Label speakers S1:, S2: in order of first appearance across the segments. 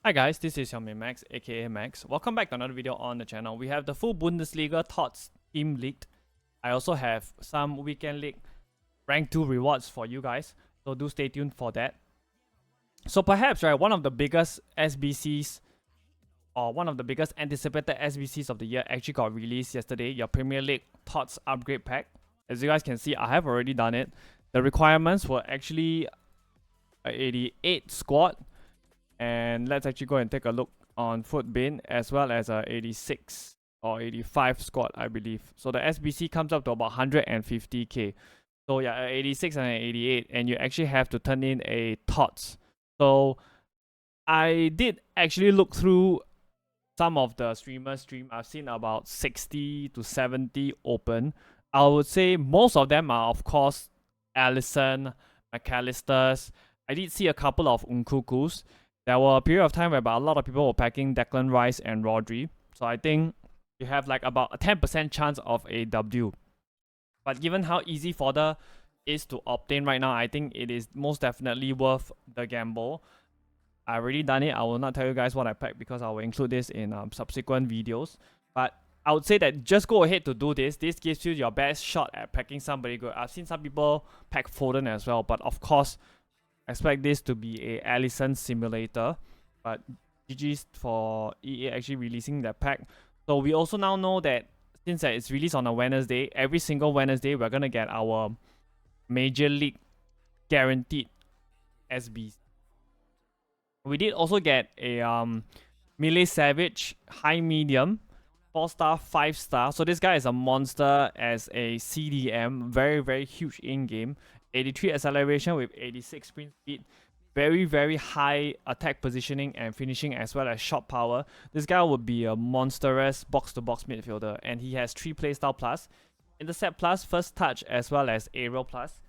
S1: Hi guys, this is your main Max, aka Max. Welcome back to another video on the channel. We have the full Bundesliga TOTS team leaked. I also have some weekend league rank 2 rewards for you guys, so do stay tuned for that. So perhaps, right, one of the biggest SBCs or one of the biggest anticipated SBCs of the year actually got released yesterday, your Premier League TOTS upgrade pack. As you guys can see, I have already done it. The requirements were actually a 88 squad, and let's actually go and take a look on Footbin, as well as a 86 or 85 squad, I believe. So the SBC comes up to about 150k. So yeah, 86 and 88, and you actually have to turn in a TOTS. So I did actually look through some of the streamers stream. I've seen about 60 to 70 open. I would say most of them are, of course, Allison, McAllister's. I did see a couple of Nkukus. There were a period of time where a lot of people were packing Declan Rice and Rodri. So I think you have like about a 10% chance of a W. But given how easy fodder is to obtain right now, I think it is most definitely worth the gamble. I've already done it. I will not tell you guys what I packed because I will include this in subsequent videos. But I would say that just go ahead to do this. This gives you your best shot at packing somebody good. I've seen some people pack Foden as well, but of course, expect this to be a Allison simulator. But GG's for EA actually releasing that pack. So we also now know that since it's released on a Wednesday, every single Wednesday we're gonna get our Major League guaranteed SBs. We did also get a Melee Savage high medium 4-star 5-star. So this guy is a monster as a CDM, very huge in game. 83 acceleration with 86 sprint speed, very high attack positioning and finishing, as well as shot power. This guy would be a monstrous box-to-box midfielder, and he has 3 playstyle plus, intercept plus, first touch, as well as aerial plus.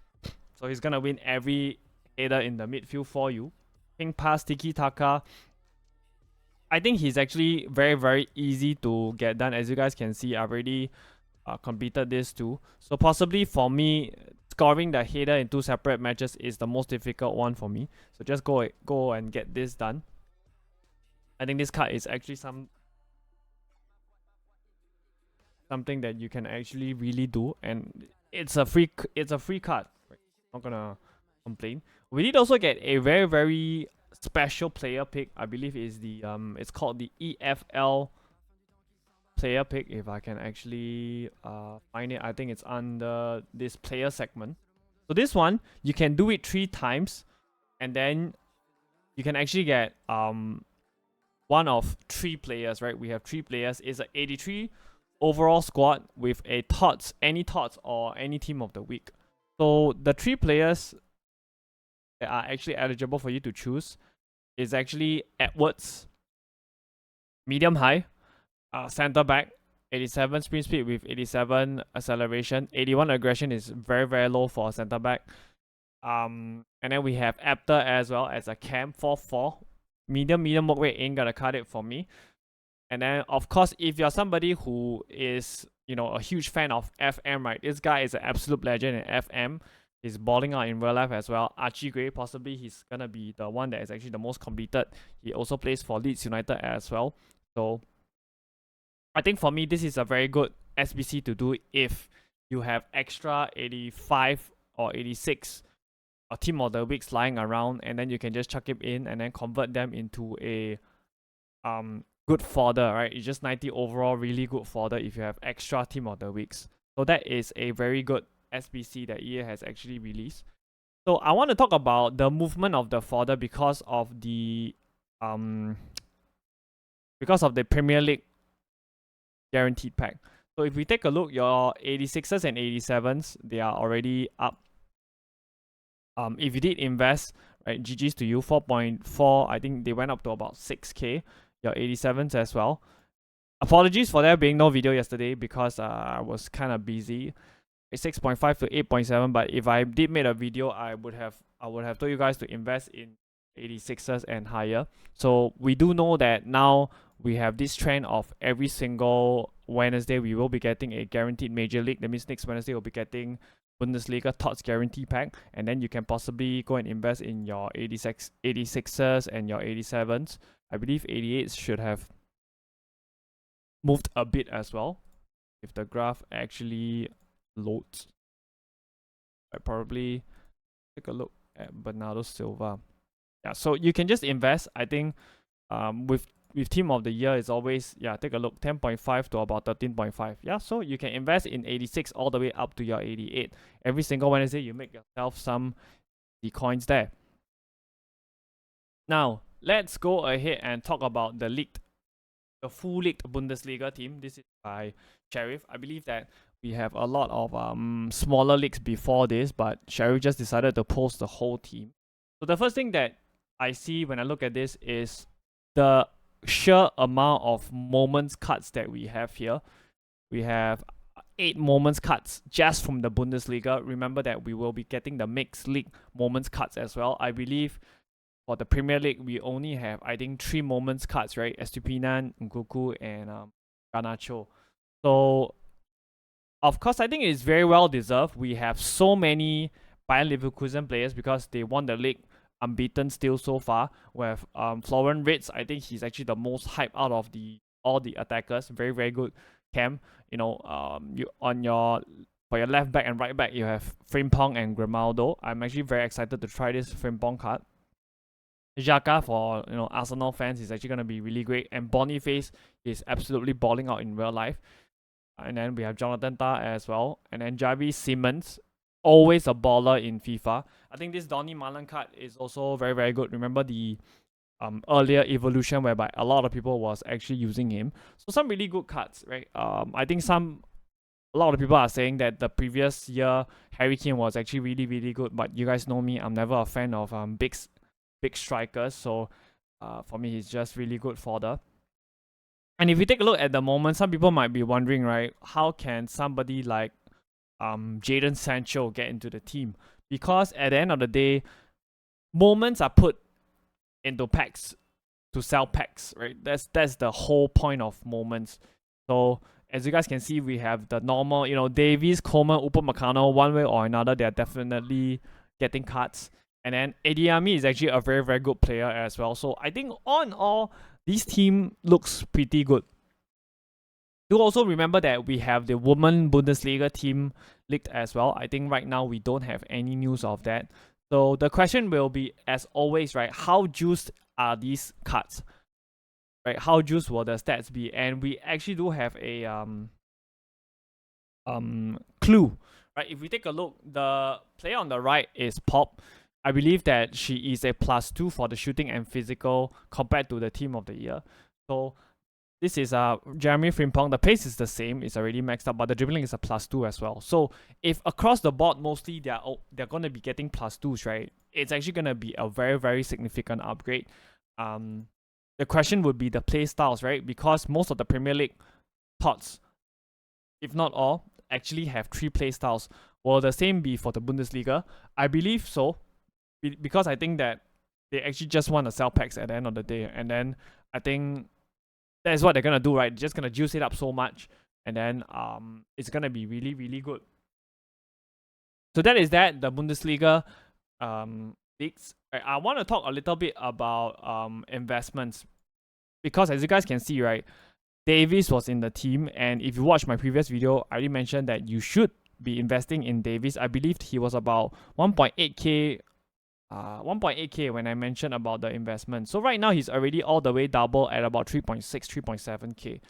S1: So he's gonna win every header in the midfield for you. Ping pass, tiki taka. I think he's actually very easy to get done. As you guys can see, I've already completed this too. So possibly for me, scoring the header in 2 separate matches is the most difficult one for me. So just go and get this done. I think this card is actually something that you can actually really do, and it's a free card. Right? Not gonna complain. We did also get a very special player pick. I believe is the it's called the EFL player pick. If I can actually find it, I think it's under this player segment. So this one, you can do it 3 times, and then you can actually get one of 3 players, right? We have 3 players. It's an 83 overall squad with a TOTS, any TOTS or any team of the week. So the 3 players that are actually eligible for you to choose is actually Edwards, medium high, center back, 87 sprint speed with 87 acceleration, 81 aggression is very low for a center back. And then we have Apter as well as a cam, 4-4, medium work rate, ain't gonna cut it for me. And then of course, if you're somebody who is, you know, a huge fan of FM, right, this guy is an absolute legend in FM. He's balling out in real life as well. Archie Gray, possibly he's gonna be the one that is actually the most completed. He also plays for Leeds United as well. So I think for me, this is a very good SBC to do if you have extra 85 or 86 team of the weeks lying around, and then you can just chuck it in and then convert them into a good fodder, right? It's just 90 overall, really good fodder if you have extra team of the weeks. So that is a very good SBC that EA has actually released. So I want to talk about the movement of the fodder because of the Premier League guaranteed pack. So if we take a look, your 86s and 87s, they are already up. If you did invest, right, GG's to you, 4.4, I think they went up to about 6k. Your 87s as well. Apologies for there being no video yesterday because I was kind of busy. It's 6.5 to 8.7, but if I did make a video, I would have told you guys to invest in 86s and higher. So we do know that now we have this trend of every single Wednesday we will be getting a guaranteed Major League. That means next Wednesday we'll be getting Bundesliga TOTS guarantee pack, and then you can possibly go and invest in your 86ers and your 87s. I believe 88 should have moved a bit as well. If the graph actually loads, I probably take a look at Bernardo Silva. Yeah, so you can just invest. I think with team of the year is always, yeah, take a look, 10.5 to about 13.5. Yeah, so you can invest in 86 all the way up to your 88. Every single Wednesday you make yourself some the coins there. Now let's go ahead and talk about the full league Bundesliga team. This is by Sheriff. I believe that we have a lot of smaller leagues before this, but Sheriff just decided to post the whole team. So the first thing that I see when I look at this is the sheer amount of moments cuts that we have here. We have 8 moments cuts just from the Bundesliga. Remember that we will be getting the mixed league moments cuts as well. I believe for the Premier League, we only have, I think, 3 moments cuts, right? Estupinan, Nkunku, and Garnacho. So, of course, I think it's very well deserved. We have so many Bayern Leverkusen players because they won the league unbeaten still so far. We have Florian Wirtz. I think he's actually the most hyped out of all the attackers. Very, very good cam. You know, for your left back and right back, you have Frimpong and Grimaldo. I'm actually very excited to try this Frimpong card. Xhaka for Arsenal fans is actually gonna be really great, and Boniface is absolutely balling out in real life. And then we have Jonathan Tah as well, and then Javi Simmons, always a baller in FIFA. I think this Donny Malan card is also very, very good. Remember the earlier evolution whereby a lot of people was actually using him. So some really good cards, right? I think a lot of people are saying that the previous year Harry Kane was actually really, really good, but you guys know me, I'm never a fan of big strikers, so for me he's just really good fodder. And if you take a look at the moment, some people might be wondering, right, how can somebody like Jadon Sancho get into the team? Because at the end of the day, moments are put into packs to sell packs, right? That's the whole point of moments. So as you guys can see, we have the normal, Davies, Coleman, Upamecano, one way or another, they're definitely getting cards. And then Adeyemi is actually a very, very good player as well. So I think on all, this team looks pretty good. Do also remember that we have the Women Bundesliga team leaked as well. I think right now we don't have any news of that. So the question will be, as always, right, how juiced are these cards? Right, how juiced will the stats be? And we actually do have a clue. Right, if we take a look, the player on the right is Pop. I believe that she is a +2 for the shooting and physical compared to the team of the year. So this is Jeremy Frimpong. The pace is the same, it's already maxed up, but the dribbling is a +2 as well. So if across the board mostly they're gonna be getting +2s, right? It's actually gonna be a very, very significant upgrade. The question would be the play styles, right? Because most of the Premier League TOTS, if not all, actually have 3 play styles. Will the same be for the Bundesliga? I believe so. Because I think that they actually just want to sell packs at the end of the day. And then I think that's what they're going to do, right? They're just going to juice it up so much. And then it's going to be really, really good. So that is that, the Bundesliga leagues. I want to talk a little bit about investments. Because as you guys can see, right, Davies was in the team. And if you watch my previous video, I already mentioned that you should be investing in Davies. I believed he was about 1.8k when I mentioned about the investment. So right now he's already all the way double at about 3.6, 3.7k.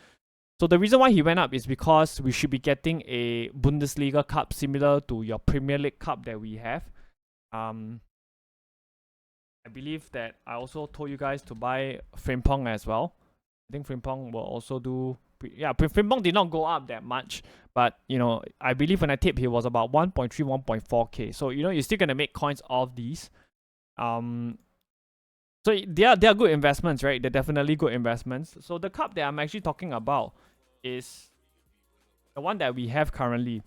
S1: So the reason why he went up is because we should be getting a Bundesliga cup similar to your Premier League cup that we have. I believe that I also told you guys to buy Frimpong as well. I think Frimpong will also do. Frimpong did not go up that much, but I believe when I tipped he was about 1.3, 1.4k. So you're still gonna make coins off these. So they are good investments, right? They're definitely good investments. So the cup that I'm actually talking about is the one that we have currently.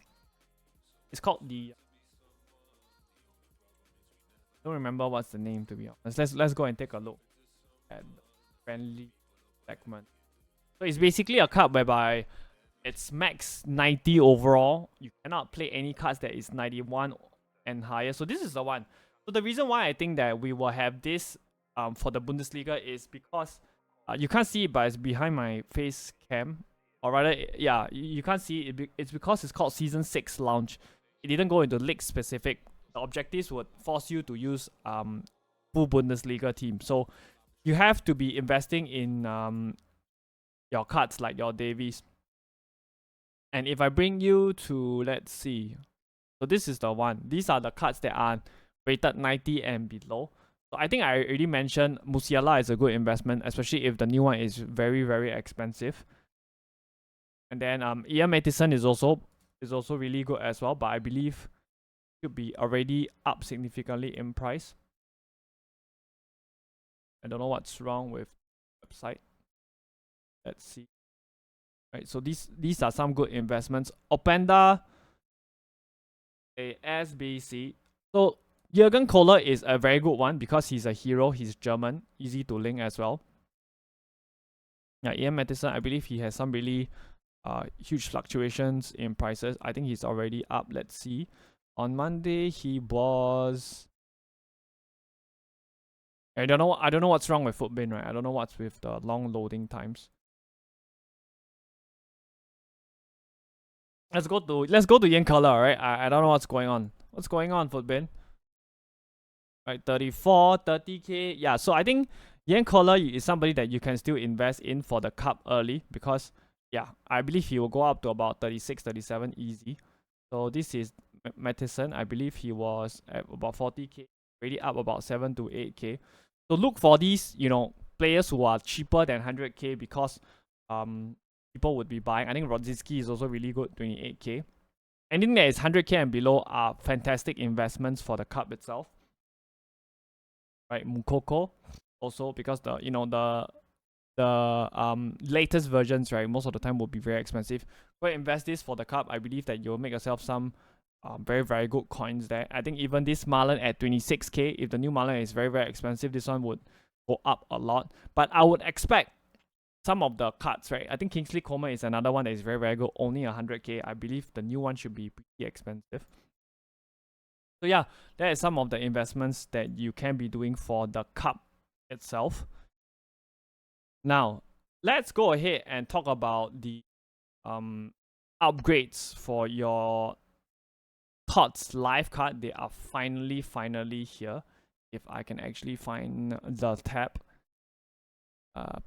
S1: It's called the. I don't remember what's the name, to be honest. Let's go and take a look at the friendly segment. So it's basically a cup whereby it's max 90 overall. You cannot play any cards that is 91 and higher. So this is the one. So the reason why I think that we will have this for the Bundesliga is because You can't see it, but it's behind my face cam. Or rather, yeah, you can't see it. It's because it's called Season 6 launch. It didn't go into league specific. The objectives would force you to use full Bundesliga team. So you have to be investing in your cards like your Davies. And if I bring you to, let's see. So this is the one. These are the cards that are rated 90 and below. So I think I already mentioned Musiala is a good investment, especially if the new one is very, very expensive. And then Ian Matheson is also really good as well, but I believe should be already up significantly in price. I don't know what's wrong with the website. Let's see. Right, so these are some good investments. Openda, a SBC. So Jürgen Kohler is a very good one because he's a hero. He's German, easy to link as well. Yeah, Ian Matheson, I believe he has some really huge fluctuations in prices. I think he's already up. Let's see. On Monday, he was. I don't know what's wrong with Footbin, right? I don't know what's with the long loading times. Let's go to Ian Kohler, right? I don't know what's going on. What's going on, Footbin? Right, 34, 30k. Yeah, so I think Ian Kohler is somebody that you can still invest in for the cup early because, yeah, I believe he will go up to about 36, 37 easy. So this is Matheson. I believe he was at about 40k, already up about 7 to 8k. So look for these, players who are cheaper than 100k because people would be buying. I think Rodzinski is also really good, 28k. Anything that is 100k and below are fantastic investments for the cup itself. Right, Mukoko also because the latest versions, right, most of the time will be very expensive. Go and invest this for the cup. I believe that you'll make yourself some very, very good coins there. I think even this Marlon at 26k, if the new Marlon is very, very expensive, this one would go up a lot. But I would expect some of the cards, right? I think Kingsley Coman is another one that is very, very good, only 100k. I believe the new one should be pretty expensive. So yeah, that is some of the investments that you can be doing for the cup itself. Now, let's go ahead and talk about the upgrades for your TOTS live card. They are finally here. If I can actually find the tab.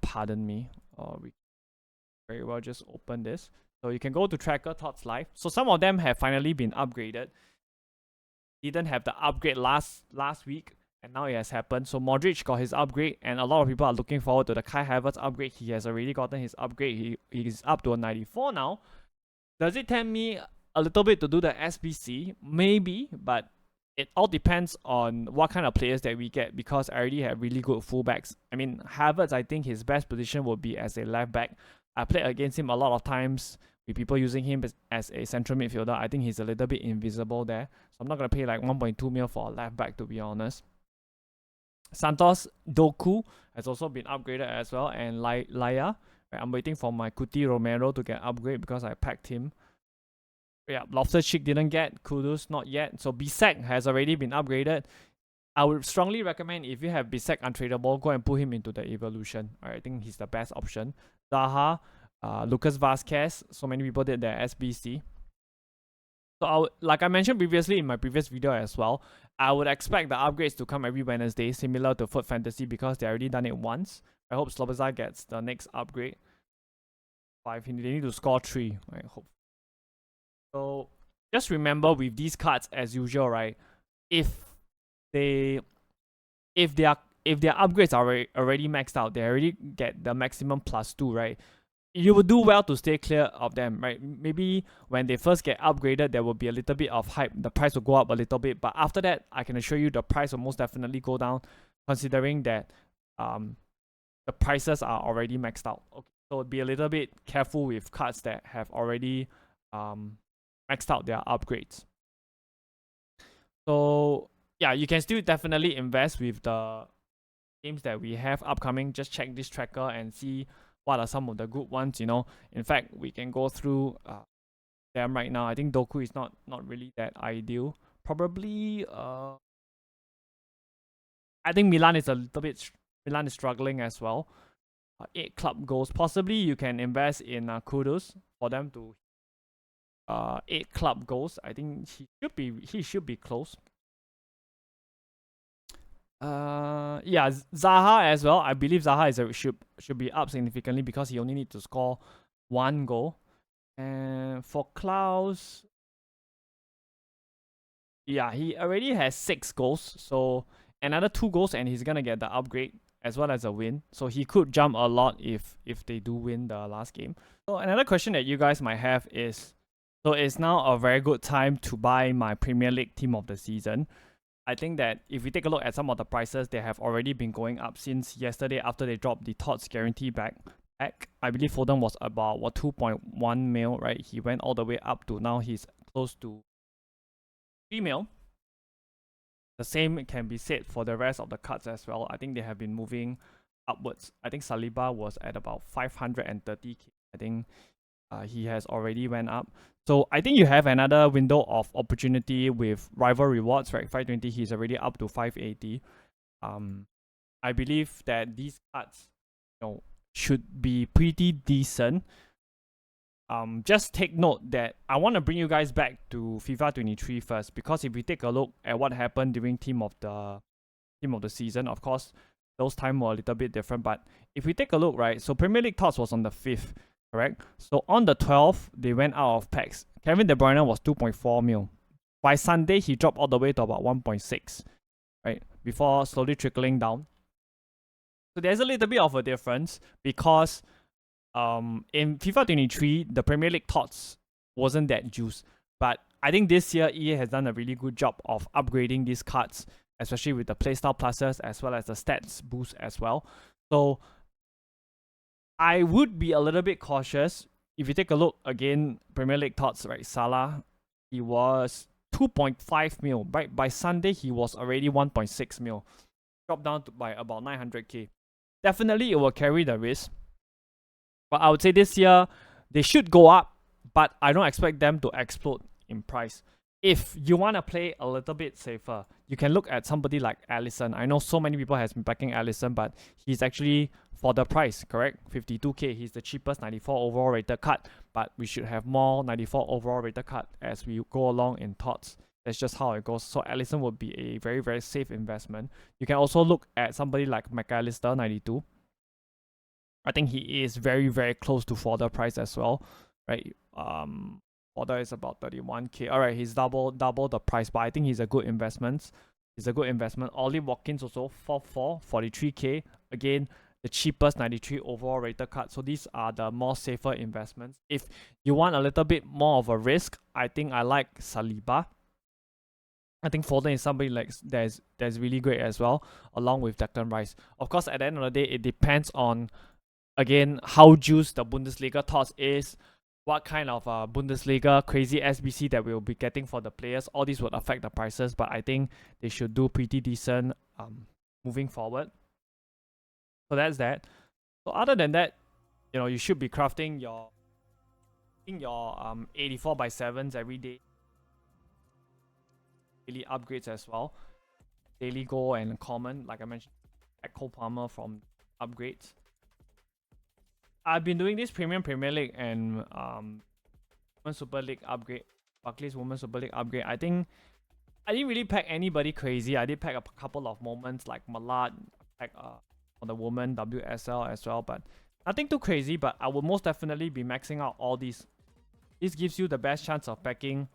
S1: Pardon me. Or we very well just open this. So you can go to Tracker TOTS Live. So some of them have finally been upgraded. Didn't have the upgrade last week, and now it has happened. So Modric got his upgrade, and a lot of people are looking forward to the Kai Havertz upgrade. He has already gotten his upgrade. He is up to a 94 now. Does it tempt me a little bit to do the SBC? Maybe, but it all depends on what kind of players that we get because I already have really good fullbacks. I mean, Havertz, I think his best position would be as a left back. I played against him a lot of times with people using him as a central midfielder. I think he's a little bit invisible there. So I'm not going to pay like 1.2 mil for a left back, to be honest. Santos Doku has also been upgraded as well. And Laya, I'm waiting for my Cuti Romero to get upgrade because I packed him. Yeah, Loftus-Cheek didn't get. Kudus not yet. So Bisek has already been upgraded. I would strongly recommend if you have Bisek untradeable, go and put him into the evolution. I think he's the best option. Zaha, Lucas Vasquez. So many people did their SBC. So like I mentioned previously in my previous video as well, I would expect the upgrades to come every Wednesday, similar to Foot Fantasy because they already done it once. I hope Sloboda gets the next upgrade. 5, they need to score 3. I hope. So just remember with these cards as usual, right? If their upgrades are already maxed out, they already get the maximum +2, right? You would do well to stay clear of them, right? Maybe when they first get upgraded, there will be a little bit of hype. The price will go up a little bit, but after that, I can assure you the price will most definitely go down, considering that the prices are already maxed out. Okay, so be a little bit careful with cards that have already maxed out their upgrades. So yeah, you can still definitely invest with the games that we have upcoming. Just check this tracker and see what are some of the good ones. In fact, we can go through them right now. I think Doku is not really that ideal. Probably I think Milan is struggling as well. 8 club goals. Possibly you can invest in Kudus for them to 8 club goals. I think he should be close. Yeah, Zaha as well. I believe Zaha should be up significantly because he only need to score 1 goal. And for Klaus, yeah, he already has 6 goals, so another 2 goals and he's gonna get the upgrade as well as a win. So he could jump a lot if they do win the last game. So another question that you guys might have is, so it's now a very good time to buy my Premier League team of the season. I think that if we take a look at some of the prices, they have already been going up since yesterday after they dropped the TOTS guarantee back. I believe Foden was about 2.1 mil, right? He went all the way up to now he's close to 3 mil. The same can be said for the rest of the cards as well. I think they have been moving upwards. I think Saliba was at about 530k. I think he has already went up. So I think you have another window of opportunity with rival rewards, right? 520, he's already up to 580. I believe that these cards, should be pretty decent. Just take note that I want to bring you guys back to FIFA 23 first, because if we take a look at what happened during team of the season, of course those times were a little bit different. But if we take a look, right, so Premier League TOTS was on the 5th, correct? So on the 12th, they went out of packs. Kevin De Bruyne was 2.4 mil. By Sunday, he dropped all the way to about 1.6, right? Before slowly trickling down. So there's a little bit of a difference because in FIFA 23, the Premier League TOTS wasn't that juice. But I think this year, EA has done a really good job of upgrading these cards, especially with the playstyle pluses as well as the stats boost as well. So I would be a little bit cautious. If you take a look again, Premier League TOTS, right? Salah, he was 2.5 mil. Right? By Sunday, he was already 1.6 mil. Dropped down by about 900k. Definitely, it will carry the risk. But I would say this year, they should go up, but I don't expect them to explode in price. If you want to play a little bit safer, you can look at somebody like Alisson. I know so many people has been backing Alisson, but he's actually for the price, correct? 52k. He's the cheapest 94 overall rated card, but we should have more 94 overall rated card as we go along in TOTS. That's just how it goes. So Alisson would be a very, very safe investment. You can also look at somebody like McAllister, 92. I think he is very, very close to Fodder price as well, right? Fodder is about 31k. Alright, he's double the price, but I think he's a good investment. Ollie Watkins also 4-4, 43k. Again, the cheapest 93 overall rated card. So these are the more safer investments. If you want a little bit more of a risk, I think I like Saliba. I think Foden is somebody like that's really great as well, along with Declan Rice. Of course, at the end of the day, it depends on, again, how juiced the Bundesliga TOTS is, what kind of Bundesliga crazy SBC that we'll be getting for the players. All these would affect the prices, but I think they should do pretty decent moving forward. So that's that. So other than that, you should be crafting your 84x7s every day. Daily upgrades as well. Daily goal and common, like I mentioned, Echo Palmer from upgrades. I've been doing this Premium Premier League and Women's Super League upgrade, Barclays Women's Super League upgrade. I think I didn't really pack anybody crazy. I did pack a couple of moments like Malad, pack for the woman WSL as well, but nothing too crazy. But I will most definitely be maxing out all these. This gives you the best chance of packing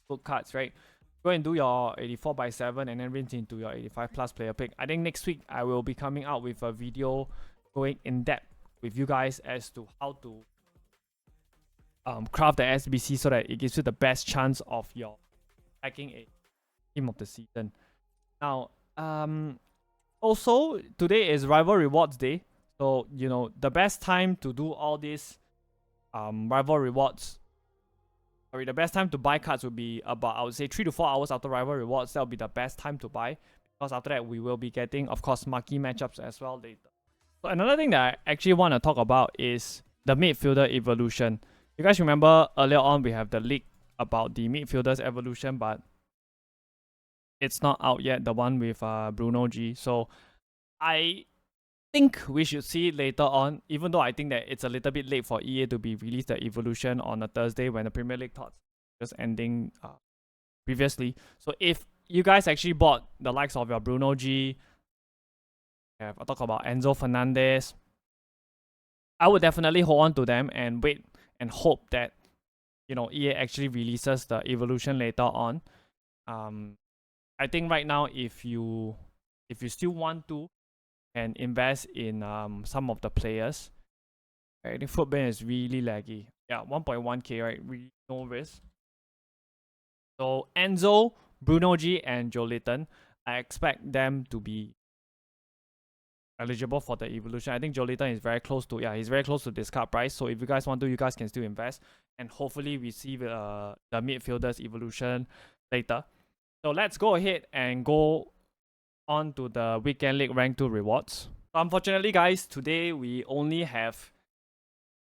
S1: good cards, right? Go and do your 84x7 and then rinse into your 85 plus player pick. I think next week I will be coming out with a video going in depth with you guys as to how to craft the SBC so that it gives you the best chance of your packing a team of the season. Now, also today is Rival Rewards Day, so the best time to do all these Rival Rewards. The best time to buy cards would be about, I would say, 3 to 4 hours after Rival Rewards. That would be the best time to buy, because after that we will be getting, of course, marquee matchups as well later. So another thing that I actually want to talk about is the midfielder evolution. You guys remember earlier on we have the leak about the midfielders evolution, but it's not out yet, the one with Bruno G. So I think we should see it later on, even though I think that it's a little bit late for EA to be released the evolution on a Thursday when the Premier League TOTS just ending previously. So if you guys actually bought the likes of your Bruno G, I talk about Enzo Fernandez, I would definitely hold on to them and wait and hope that, you know, EA actually releases the evolution later on. I think right now if you still want to and invest in some of the players, I think Footbin is really laggy. Yeah, 1.1k, right? Really no risk. So Enzo, Bruno G, and Joeliton, I expect them to be eligible for the evolution. I think Joeliton is very close to, he's very close to discard price. So if you guys want to, you guys can still invest and hopefully receive the midfielders evolution later. So let's go ahead and go on to the Weekend League Rank 2 rewards. So unfortunately, guys, today we only have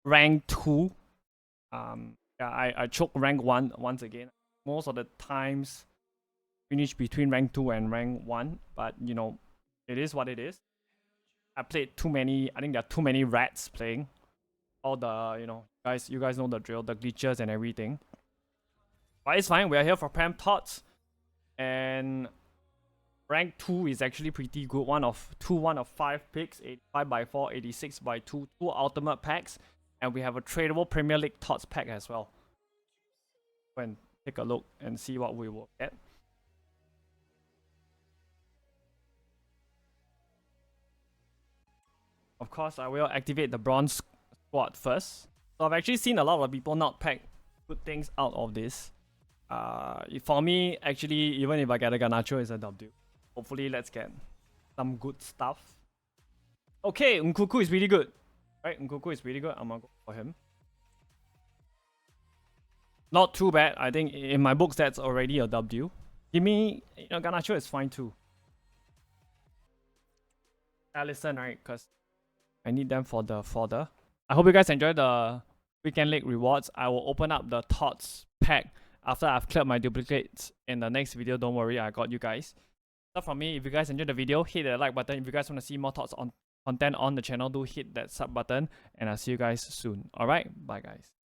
S1: Rank 2. I choked Rank 1 once again. Most of the times finish between Rank 2 and Rank 1, but you know, it is what it is. I played too many, I think there are too many rats playing. All the, you know, you guys know the drill, the glitches and everything. But it's fine, we are here for Prem TOTS. And Rank 2 is actually pretty good. One of 5 picks, 85 by 4, 86 by 2, 2 ultimate packs. And we have a tradable Premier League TOTS pack as well. Go and take a look and see what we will get. Of course, I will activate the bronze squad first. So I've actually seen a lot of people not pack good things out of this. For me, actually, even if I get a Garnacho, it's a W. Hopefully, let's get some good stuff. Okay, Nkuku is really good. Right, Nkuku is really good. I'm gonna go for him. Not too bad. I think in my books, that's already a W. Give me, you know, Garnacho is fine too. Allison, right? Because I need them for the fodder. I hope you guys enjoy the Weekend League rewards. I will open up the TOTS pack after I've cleared my duplicates in the next video. Don't worry, I got you guys. That's from me. If you guys enjoyed the video, hit the like button. If you guys want to see more TOTS on content on the channel, do hit that sub button. And I'll see you guys soon. Alright, bye guys.